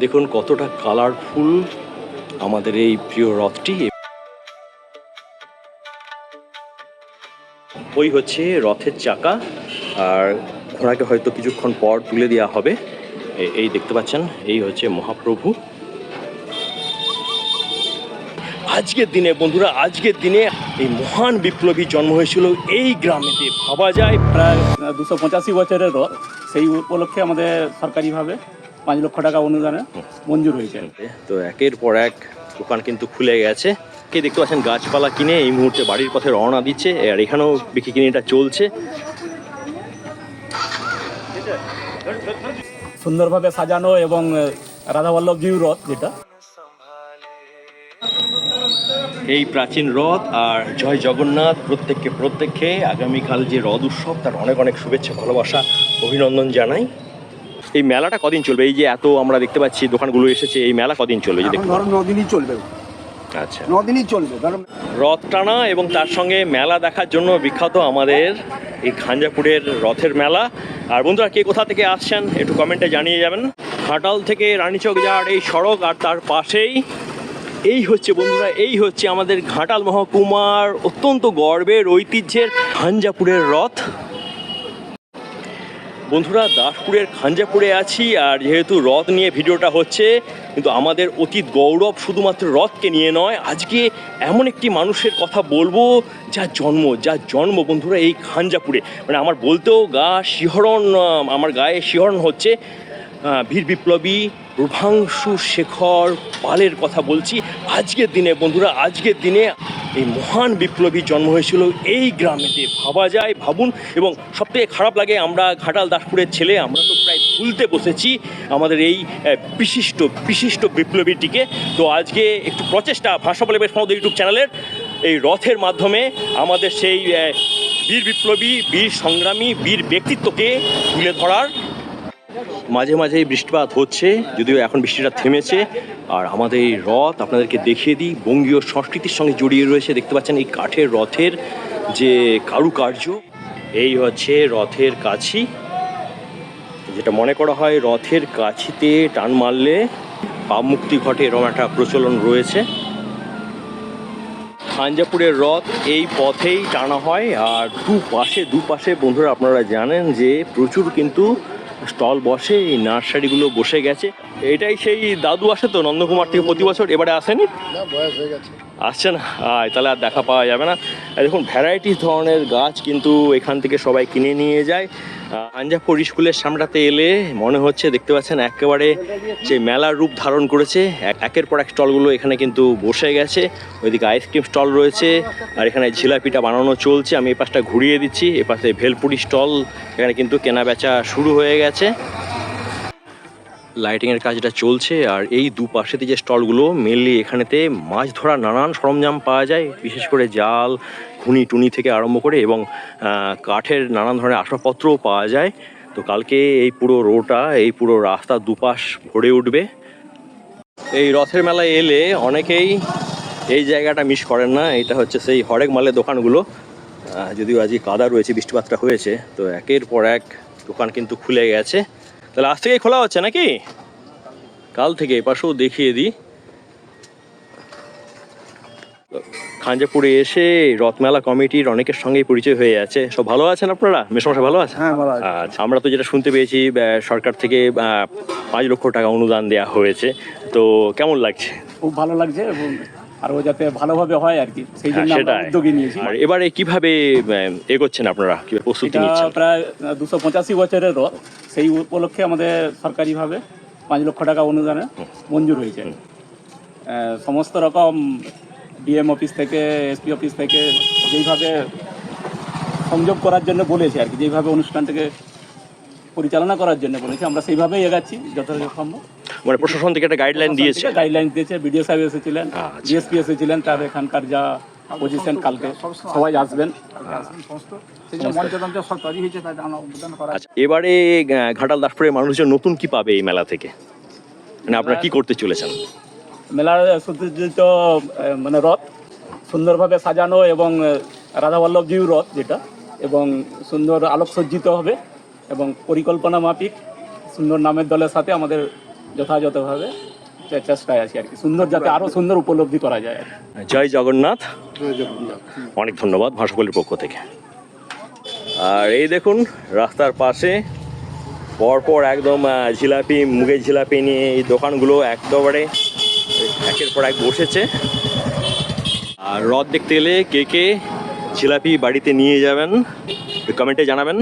দেখুন কতটা কালারফুল আমাদের এই প্রিয় রথটি। ওই হচ্ছে রথের চাকা, আর ঘোড়াকে হয়তো কিছুক্ষণ পর তুলে দেওয়া হবে। এই দেখতে পাচ্ছেন, এই হচ্ছে মহাপ্রভু। আজকের দিনে বন্ধুরা, আজকের দিনে এই মহান বিপ্লবী জন্ম হয়েছিল এই গ্রামেতে। ভাবা যায় প্রায় 285 বছরের রথ, সেই উপলক্ষে আমাদের সরকারিভাবে 5 লক্ষ টাকা অনুদানে মঞ্জুর হয়েছে। তো একের পর এক দোকান কিন্তু খুলে গেছে। কে দেখতে পাচ্ছেন গাছপালা কিনে এই মুহূর্তে বাড়ির পথে রওনা দিচ্ছে, আর এখানেও বিক্রি কিনেটা চলছে। সুন্দরভাবে সাজানো এবং রাধাবল্লভজিউ রথ, যেটা এই প্রাচীন রথ আর জয় জগন্নাথ প্রত্যেককে আগামীকাল যে রথ উৎসব তার অনেক অনেক শুভেচ্ছা, ভালোবাসা, অভিনন্দন জানাই। এই মেলাটা কদিন চলবে? এই যে এত আমরা দেখতে পাচ্ছি দোকানগুলো এসেছে, এই মেলা কদিন চলবে? ধরো 9 দিনই চলবে। আচ্ছা, 9 দিনই চলবে। রথ টানা এবং তার সঙ্গে মেলা দেখার জন্য বিখ্যাত আমাদের এই খাঞ্জাপুরের রথের মেলা। আর বন্ধুরা, কে কোথা থেকে আসছেন একটু কমেন্টে জানিয়ে যাবেন। ঘাটাল থেকে রানীচক যাওয়ার এই সড়ক, আর তার পাশেই এই হচ্ছে বন্ধুরা, এই হচ্ছে আমাদের ঘাটাল মহকুমার অত্যন্ত গর্বের ঐতিহ্যের খাঞ্জাপুরের রথ। বন্ধুরা, দাসপুরের খাঞ্জাপুরে আছি, আর যেহেতু রথ নিয়ে ভিডিওটা হচ্ছে, কিন্তু আমাদের অতীত গৌরব শুধুমাত্র রথকে নিয়ে নয়, আজকে এমন একটি মানুষের কথা বলবো যার জন্ম বন্ধুরা এই খাঞ্জাপুরে। মানে আমার বলতেও আমার গায়ে শিহরণ হচ্ছে। বীর বিপ্লবী প্রভাংশু শেখর পালের কথা বলছি। আজকের দিনে বন্ধুরা, আজকের দিনে এই মহান বিপ্লবী জন্ম হয়েছিল এই গ্রামেতে। ভাবা যায়, ভাবুন। এবং সবথেকে খারাপ লাগে, আমরা ঘাটাল দাসপুরের ছেলে, আমরা তো প্রায় ভুলতে বসেছি আমাদের এই বিশিষ্ট বিপ্লবীটিকে। তো আজকে একটু প্রচেষ্টা ভাষা বলে বেশ ইউটিউব চ্যানেলের এই রথের মাধ্যমে আমাদের সেই বীর বিপ্লবী, বীর সংগ্রামী, বীর ব্যক্তিত্বকে তুলে ধরার। মাঝে মাঝেই বৃষ্টিপাত হচ্ছে, যদিও এখন বৃষ্টিটা থেমেছে। আর আমাদের এই রথ আপনাদেরকে দেখিয়ে দিই, বঙ্গীয় সংস্কৃতির সঙ্গে জড়িয়ে রয়েছে। দেখতে পাচ্ছেন এই কাঠের রথের যে কারুকার্য। এই হচ্ছে রথের কাছি, যেটা মনে করা হয় রথের কাছিতে টান মারলে পাপ মুক্তি ঘটে, এরকম একটা প্রচলন রয়েছে। খাঞ্জাপুরের রথ এই পথেই টানা হয়। আর দুপাশে বন্ধুরা আপনারা জানেন যে প্রচুর কিন্তু স্টল বসে, এই নার্সারিগুলো বসে গেছে। এটাই সেই দাদু আসে তো নন্দকুমার থেকে প্রতি বছর, এবারে আসেনি? বয়স হয়ে গেছে, আসছে না, তাহলে আর দেখা পাওয়া যাবে না। দেখুন ভ্যারাইটিস ধরনের গাছ কিন্তু এখান থেকে সবাই কিনে নিয়ে যায়। খাঞ্জাপুর স্কুলের সামনেটাতে এলে মনে হচ্ছে, দেখতে পাচ্ছেন একেবারে যে মেলার রূপ ধারণ করেছে। একের পর এক স্টলগুলো এখানে কিন্তু বসে গেছে। ওইদিকে আইসক্রিম স্টল রয়েছে, আর এখানে ঝিলাপিটা বানানো চলছে। আমি এই পাশটা ঘুরিয়ে দিচ্ছি, এ পাশে ভেলপুরি স্টল, এখানে কিন্তু কেনা বেচা শুরু হয়ে গেছে। লাইটিংয়ের কাজটা চলছে। আর এই দুপাশেতে যে স্টলগুলো, মেনলি এখানেতে মাছ ধরার নানান সরঞ্জাম পাওয়া যায়, বিশেষ করে জাল, ঘুনি টুনি থেকে আরম্ভ করে, এবং কাঠের নানান ধরনের আসবাবপত্রও পাওয়া যায়। তো কালকে এই পুরো রোডটা, এই পুরো রাস্তা দুপাশ ভরে উঠবে। এই রথের মেলায় এলে অনেকেই এই জায়গাটা মিস করেন না। এটা হচ্ছে সেই হরেক মালের দোকানগুলো। যদিও আজকে কাদা রয়েছে, বৃষ্টিপাতটা হয়েছে, তো একের পর এক দোকান কিন্তু খুলে গেছে। তাহলে আজ থেকেই খোলা হচ্ছে নাকি? কাল থেকে। এপাশেও দেখিয়ে দিই, খাঞ্জাপুরে এসে রথমেলা কমিটির অনেকের সঙ্গেই পরিচয় হয়ে যাচ্ছে। সব ভালো আছেন আপনারা? মেসমশাই ভালো আছে? হ্যাঁ ভালো আছে। আচ্ছা, আমরা তো যেটা শুনতে পেয়েছি সরকার থেকে 5 লক্ষ টাকা অনুদান দেওয়া হয়েছে, তো কেমন লাগছে? খুব ভালো লাগছে, এবং আরও যাতে ভালোভাবে হয় আর কি, সেই জন্য আমরা উদ্যোগী নিয়েছি। আর এবারে কিভাবে এগোচ্ছেন আপনারা, কিভাবে প্রস্তুতি এটা নিচ্ছেন? প্রায় 285 বছরের রথ, সেই উপলক্ষে আমাদের সরকারিভাবে 5 লক্ষ টাকা অনুদানে মঞ্জুর হয়েছে। সমস্ত রকম ডিএম অফিস থেকে, এসপি অফিস থেকে যেইভাবে সংযোগ করার জন্য বলেছে আর কি, যেইভাবে অনুষ্ঠানটাকে পরিচালনা করার জন্য বলেছে, আমরা সেইভাবেই এগাচ্ছি যতটা সম্ভব। মানে প্রশাসন থেকে একটা গাইডলাইন দিয়েছে? গাইডলাইন দিয়েছে, বিডিও সাহেব এসেছিলেন, ডিএসপি এসেছিলেন, তার এখানকার যা পজিশন, কালকে সবাই আসবেন। আচ্ছা, এবারে ঘাটাল দাসপুরের মানুষজন নতুন কি পাবে এই মেলা থেকে? মানে আপনারা কি করতে চলেছেন? মেলার সুসজ্জিত মানে রথ, সুন্দরভাবে সাজানো এবং রাধাবল্লভজিউ রথ যেটা, এবং সুন্দর আলোকসজ্জিত হবে, এবং পরিকল্পনা মাফিক সুন্দর নামের দলের সাথে আমাদের যথাযথভাবে চেষ্টায় আছি আর কি, সুন্দর যাতে আরও সুন্দর উপলব্ধি করা যায় আর কি। জয় জগন্নাথ। জগন্নাথ। অনেক ধন্যবাদ ভাষাকলির পক্ষ থেকে। আর এই দেখুন রাস্তার পাশে পরপর একদম জিলাপি, মুগের জিলাপি নিয়ে এই দোকানগুলো একেবারে একের পর এক বসেছে। আর রথ দেখতে গেলে কে কে জিলাপি বাড়িতে নিয়ে যাবেন কমেন্টে জানাবেন।